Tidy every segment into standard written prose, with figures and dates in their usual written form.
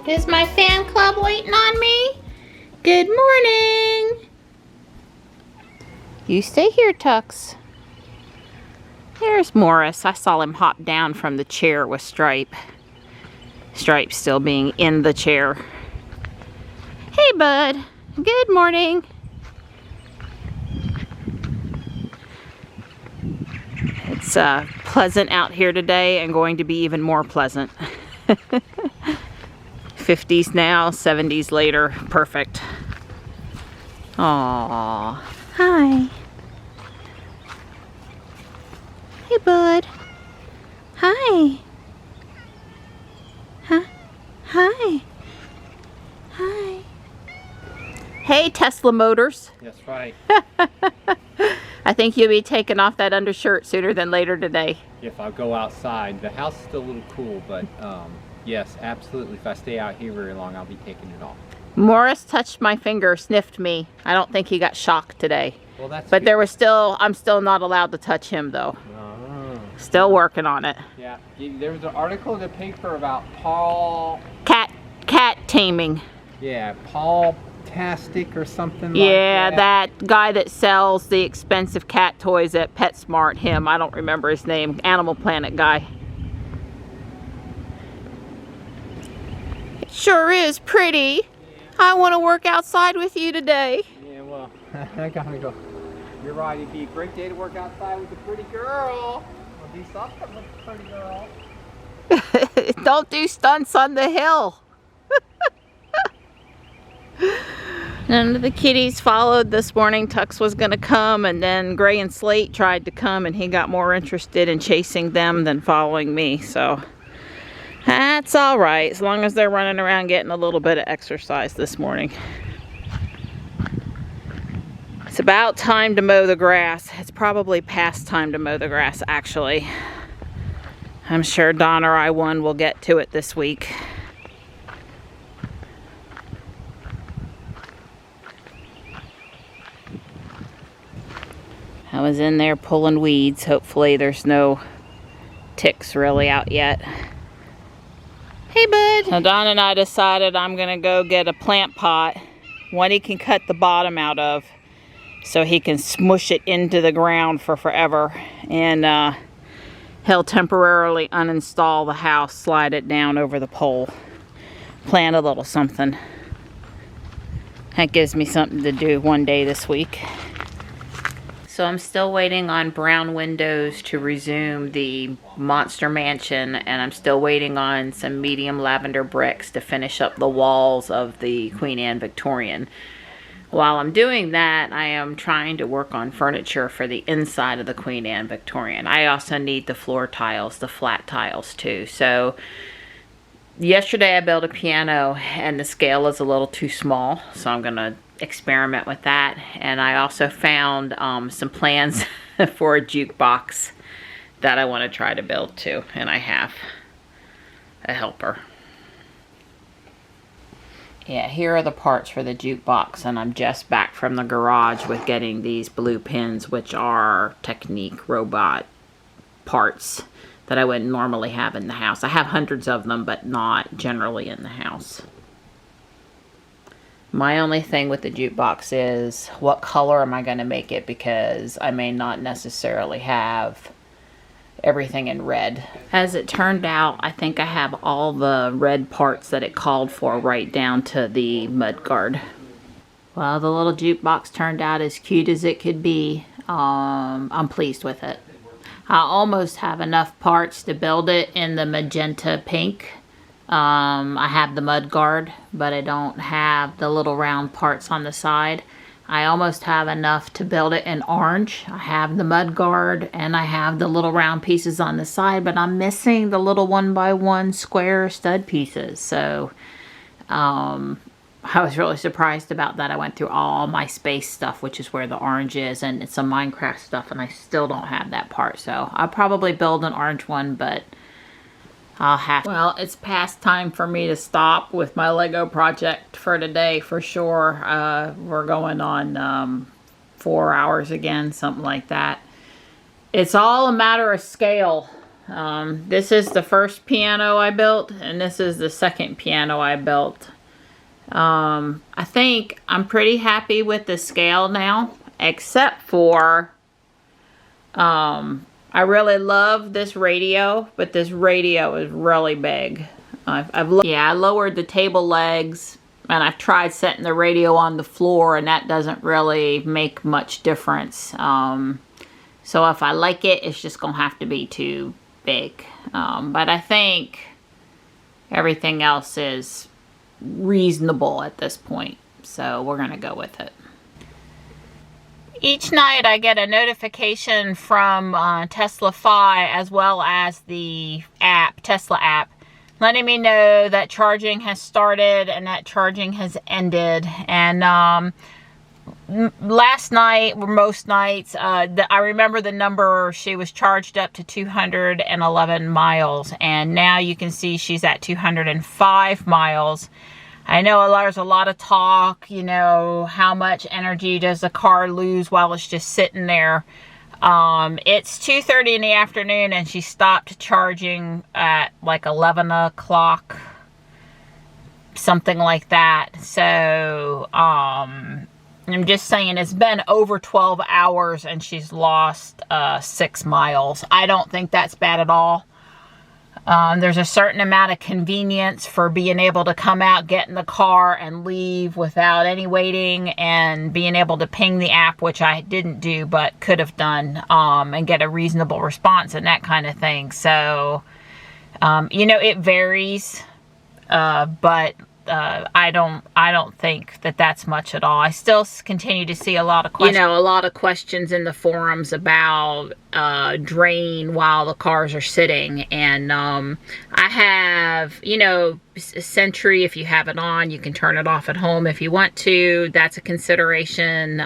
Is my fan club waiting on me? Good morning. You stay here, Tux. There's Morris. I saw him hop down from the chair with Stripe. Stripe still being in the chair. Hey, bud. Good morning. It's pleasant out here today and going to be even more pleasant. 50s now, 70s later. Perfect. Aww. Hi. Hey, bud. Hi. Huh? Hi. Hi. Hey, Tesla Motors. That's right. I think you'll be taking off that undershirt sooner than later today. If I go outside. The house is still a little cool, but yes, absolutely. If I stay out here very long, I'll be taking it off. Morris touched my finger, sniffed me. I don't think he got shocked today. Well, that's but good. there was still, I'm still not allowed to touch him though. Still working on it. Yeah, there was an article in the paper about Cat taming. Yeah, Paul Tastic or something Yeah, like that. that guy that sells the expensive cat toys at PetSmart, him, I don't remember his name, Animal Planet guy. It sure is pretty. I want to work outside with you today. Yeah, well, I gotta go. You're right, it'd be a great day to work outside with a pretty girl. Or do something with a pretty girl. Don't do stunts on the hill. None of the kitties followed this morning. Tux was going to come, and then Gray and Slate tried to come, and he got more interested in chasing them than following me. So that's all right, as long as they're running around getting a little bit of exercise this morning. It's about time to mow the grass. It's probably past time to mow the grass, actually. I'm sure Don or I will get to it this week. I was in there pulling weeds. Hopefully there's no ticks really out yet. Hey, bud. Now Don and I decided I'm gonna go get a plant pot, one he can cut the bottom out of so he can smush it into the ground for forever, and he'll temporarily uninstall the house, slide it down over the pole, plant a little something. That gives me something to do one day this week. So I'm still waiting on brown windows to resume the monster mansion, and I'm still waiting on some medium lavender bricks to finish up the walls of the Queen Anne Victorian. While I'm doing that, I am trying to work on furniture for the inside of the Queen Anne Victorian. I also need the floor tiles, the flat tiles too. So yesterday I built a piano and the scale is a little too small, so I'm gonna experiment with that. And I also found some plans for a jukebox that I want to try to build too, and I have a helper. Yeah, here are the parts for the jukebox, and I'm just back from the garage with getting these blue pins, which are Technique robot parts that I wouldn't normally have in the house. I have hundreds of them, but not generally in the house. My only thing with the jukebox is what color am I going to make it, because I may not necessarily have everything in red. As it turned out, I think I have all the red parts that it called for, right down to the mudguard. Well, the little jukebox turned out as cute as it could be. I'm pleased with it. I almost have enough parts to build it in the magenta pink. I have the mud guard, but I don't have the little round parts on the side. I almost have enough to build it in orange. I have the mud guard and I have the little round pieces on the side, but I'm missing the little 1x1 square stud pieces. So I was really surprised about that. I went through all my space stuff, which is where the orange is, and it's some Minecraft stuff, and I still don't have that part. So I'll probably build an orange one, but I'll have to. Well, it's past time for me to stop with my Lego project for today for sure. We're going on 4 hours again, something like that. It's all a matter of scale. This is the first piano I built, and this is the second piano I built. I think I'm pretty happy with the scale now, except for I really love this radio, but this radio is really big. I lowered the table legs, and I've tried setting the radio on the floor, and that doesn't really make much difference. So if I like it, it's just gonna have to be too big. But I think everything else is reasonable at this point, so we're gonna go with it. Each night I get a notification from Tesla as well as the app, Tesla app, letting me know that charging has started and that charging has ended. And last night, or most nights, I remember the number, she was charged up to 211 miles, and now you can see she's at 205 miles. I know there's a lot of talk, you know, how much energy does the car lose while it's just sitting there. It's 2:30 in the afternoon, and she stopped charging at like 11 o'clock, something like that. So, I'm just saying, it's been over 12 hours and she's lost 6 miles. I don't think that's bad at all. There's a certain amount of convenience for being able to come out, get in the car, and leave without any waiting, and being able to ping the app, which I didn't do but could have done, and get a reasonable response and that kind of thing. So, you know, it varies, but I don't think that that's much at all. I still continue to see a lot of questions. You know, a lot of questions in the forums about drain while the cars are sitting. And I have, you know, Sentry, if you have it on, you can turn it off at home if you want to. That's a consideration.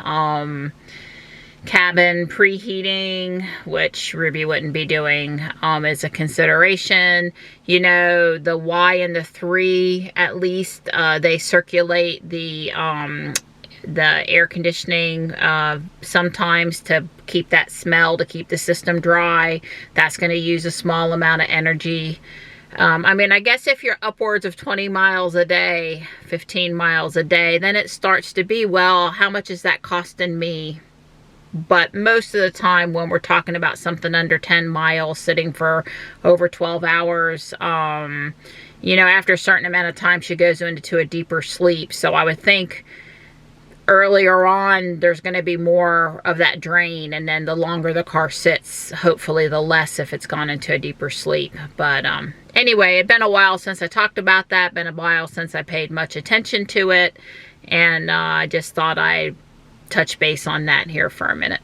Cabin preheating, which Ruby wouldn't be doing, is a consideration. You know, the Y and the 3, at least, they circulate the air conditioning sometimes to keep that smell, to keep the system dry. That's going to use a small amount of energy. I mean, I guess if you're upwards of 20 miles a day, 15 miles a day, then it starts to be, well, how much is that costing me? But most of the time when we're talking about something under 10 miles sitting for over 12 hours, you know, after a certain amount of time, she goes into a deeper sleep. So I would think earlier on, there's going to be more of that drain. And then the longer the car sits, hopefully the less if it's gone into a deeper sleep. But anyway, it'd been a while since I talked about that. Been a while since I paid much attention to it. And I just thought I'd touch base on that here for a minute.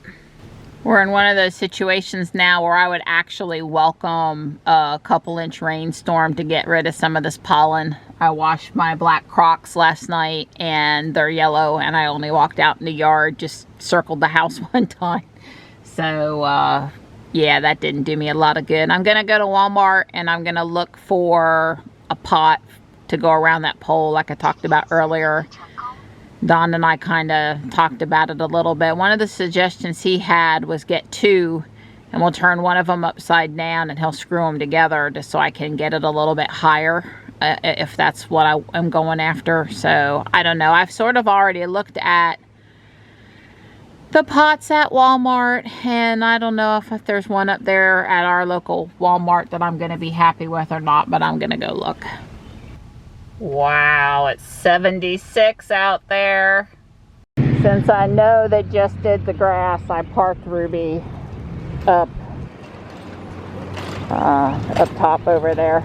We're in one of those situations now where I would actually welcome a couple-inch rainstorm to get rid of some of this pollen. I washed my black Crocs last night and they're yellow, and I only walked out in the yard, just circled the house one time. So yeah, that didn't do me a lot of good. I'm gonna go to Walmart and I'm gonna look for a pot to go around that pole like I talked about earlier. Don and I kind of talked about it a little bit. One of the suggestions he had was get 2, and we'll turn one of them upside down and he'll screw them together just so I can get it a little bit higher, if that's what I'm going after. So I don't know. I've sort of already looked at the pots at Walmart, and I don't know if there's one up there at our local Walmart that I'm going to be happy with or not, but I'm going to go look. Wow, it's 76 out there. Since I know they just did the grass, I parked Ruby up up top over there.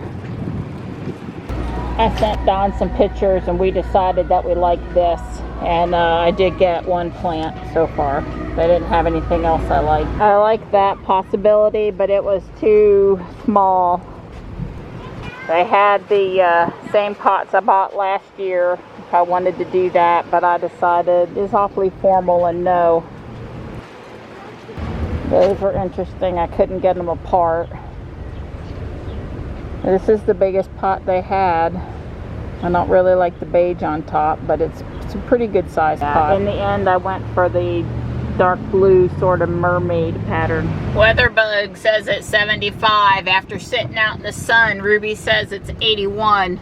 I sent Don some pictures and we decided that we liked this. And I did get one plant so far. They didn't have anything else I liked. I like that possibility, but it was too small. They had the same pots I bought last year if I wanted to do that, but I decided it's awfully formal and no. Those were interesting. I couldn't get them apart. This is the biggest pot they had. I don't really like the beige on top, but it's a pretty good size pot. In the end, I went for the dark blue sort of mermaid pattern. Weatherbug says it's 75 after sitting out in the sun. Ruby says it's 81.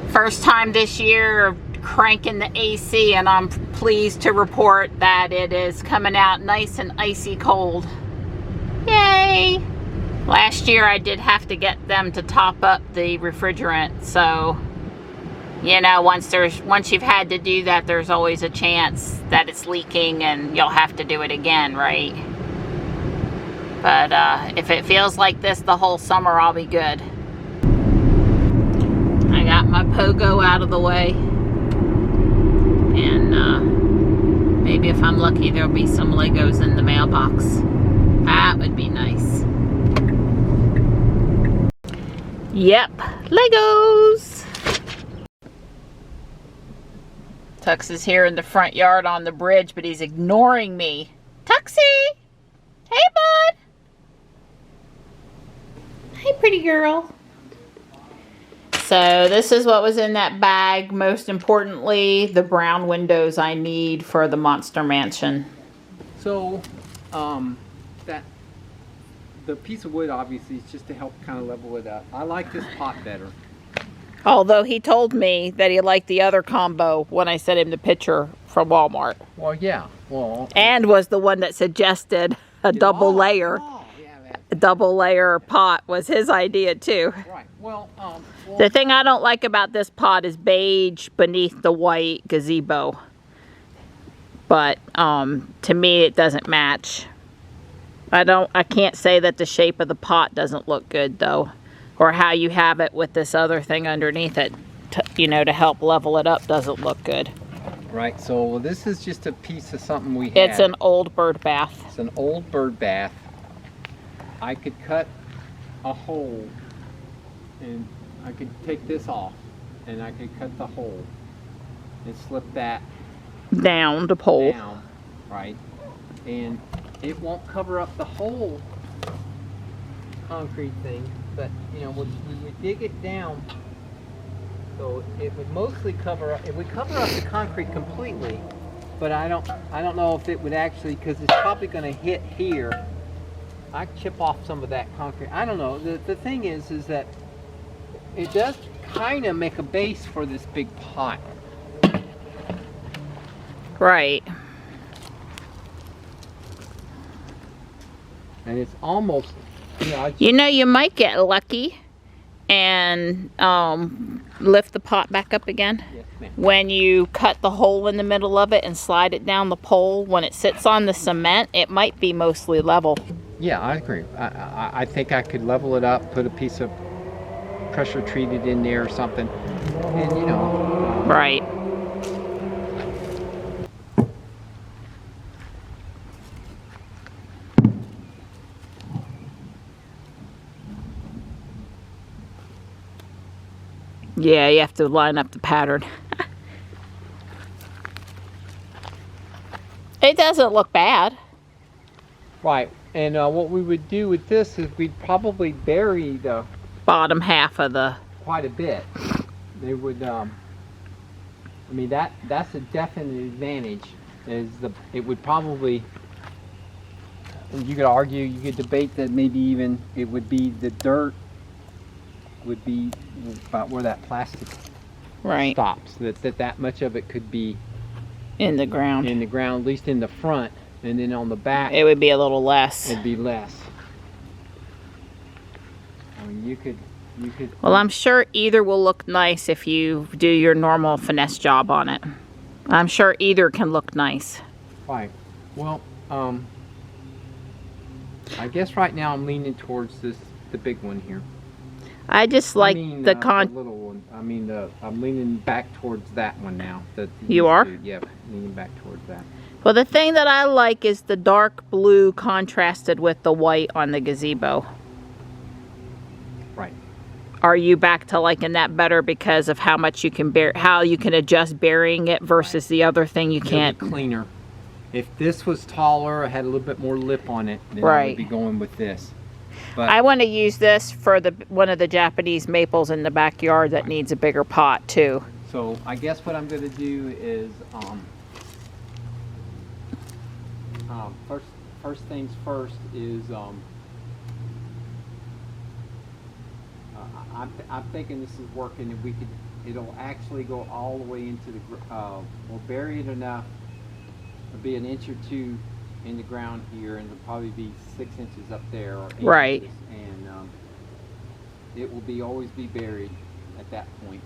First time this year cranking the AC, and I'm pleased to report that it is coming out nice and icy cold. Yay! Last year I did have to get them to top up the refrigerant, so you know, once you've had to do that, there's always a chance that it's leaking and you'll have to do it again, right? But if it feels like this the whole summer, I'll be good. I got my pogo out of the way, and maybe if I'm lucky there'll be some Legos in the mailbox. That would be nice. Yep, Legos! Tux is here in the front yard on the bridge, but he's ignoring me. Tuxie! Hey, bud! Hey, pretty girl. So this is what was in that bag. Most importantly, the brown windows I need for the Monster Mansion. So, the piece of wood obviously is just to help kind of level it up. I like this pot better. Although he told me that he liked the other combo when I sent him the picture from Walmart. Well, yeah. Well, and was the one that suggested a double layer. Yeah, a double layer pot was his idea too. Right. Well, the thing I don't like about this pot is beige beneath the white gazebo. But to me it doesn't match. I can't say that the shape of the pot doesn't look good though. Or how you have it with this other thing underneath it, you know, to help level it up doesn't look good. Right, so this is just a piece of something we had. It's an old bird bath. It's an old bird bath. I could cut a hole, and I could take this off, and I could cut the hole, and slip that down the pole. Down, right, and it won't cover up the whole concrete thing. But you know, we would dig it down, so it would mostly cover up. It would cover up the concrete completely, but I don't know if it would actually, because it's probably going to hit here. I chip off some of that concrete. I don't know. The thing is that it does kind of make a base for this big pot. Right. And it's almost. You know, you might get lucky and lift the pot back up again. Yes, ma'am. When you cut the hole in the middle of it and slide it down the pole, when it sits on the cement, it might be mostly level. Yeah, I agree. I think I could level it up, put a piece of pressure treated in there or something, and you know. Right. Yeah, you have to line up the pattern. It doesn't look bad. Right, and what we would do with this is we'd probably bury the bottom half of the... quite a bit. They would, I mean, that's a definite advantage. It would probably, you could argue, you could debate that maybe even it would be the dirt would be about where that plastic right stops. That much of it could be in the ground. In the ground, at least in the front, and then on the back it would be a little less. It'd be less. I mean, you could. Well, I'm sure either will look nice if you do your normal finesse job on it. I'm sure either can look nice. Right. Well, I guess right now I'm leaning towards this the big one here. I just like the little one. I mean, I'm leaning back towards that one now. You are? Yep, leaning back towards that. Well, the thing that I like is the dark blue contrasted with the white on the gazebo. Right. Are you back to liking that better because of how much you can how you can adjust burying it versus the other thing you can't? It'll be cleaner. If this was taller, I had a little bit more lip on it, then I would be going with this. But I want to use this for one of the Japanese maples in the backyard that needs a bigger pot too. So I guess what I'm going to do is first things first is I'm thinking this is working, and it'll actually go all the way into the we'll bury it enough. It'll be an inch or two in the ground here, and it'll probably be 6 inches up there, or 8 inches, and it will always be buried at that point.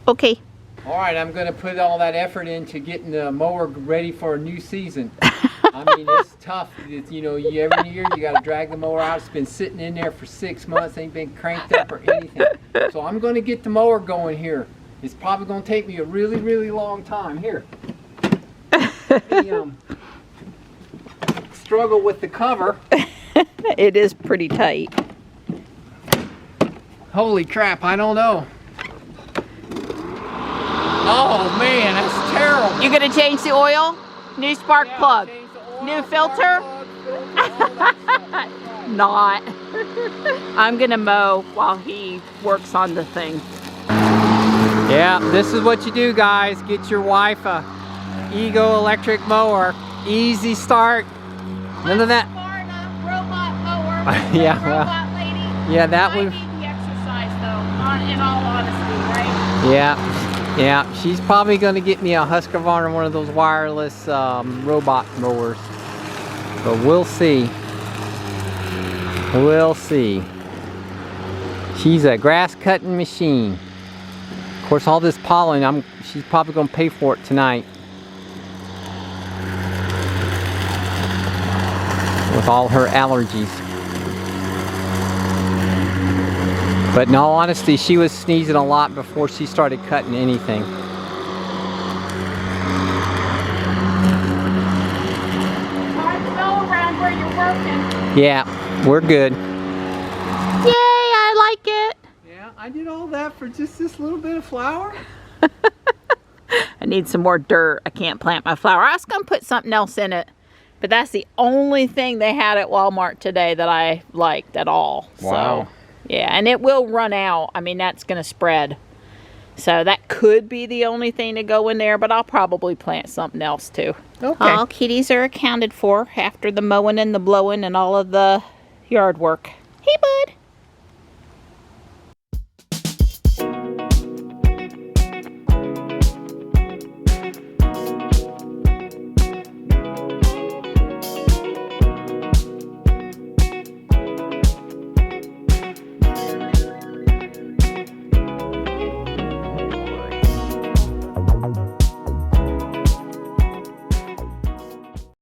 Okay. All right, I'm going to put all that effort into getting the mower ready for a new season. I mean, it's tough. You know, every year you got to drag the mower out. It's been sitting in there for 6 months, ain't been cranked up or anything. So I'm going to get the mower going here. It's probably going to take me a really, really long time. Here. Struggle with the cover. It is pretty tight. Holy crap, I don't know. Oh man, that's terrible. You gonna change the oil? New spark plug? New filter? Not. I'm gonna mow while he works on the thing. Yeah, this is what you do, guys. Get your wife a Ego electric mower. Easy start. None of that. Robot mower. Yeah, well, robot lady. Yeah, that I was. need the exercise though. In all honesty, right? Yeah, she's probably going to get me a Husqvarna, one of those wireless robot mowers. But we'll see. We'll see. She's a grass cutting machine. Of course, all this pollen, she's probably going to pay for it tonight. With all her allergies. But in all honesty, she was sneezing a lot before she started cutting anything. Hard to go around where you're working. Yeah, we're good. Yay, I like it. Yeah, I did all that for just this little bit of flour. I need some more dirt. I can't plant my flower. I was going to put something else in it. But that's the only thing they had at Walmart today that I liked at all. Wow. So, yeah, and it will run out. I mean, that's going to spread. So that could be the only thing to go in there, but I'll probably plant something else too. Okay. All kitties are accounted for after the mowing and the blowing and all of the yard work. Hey, bud.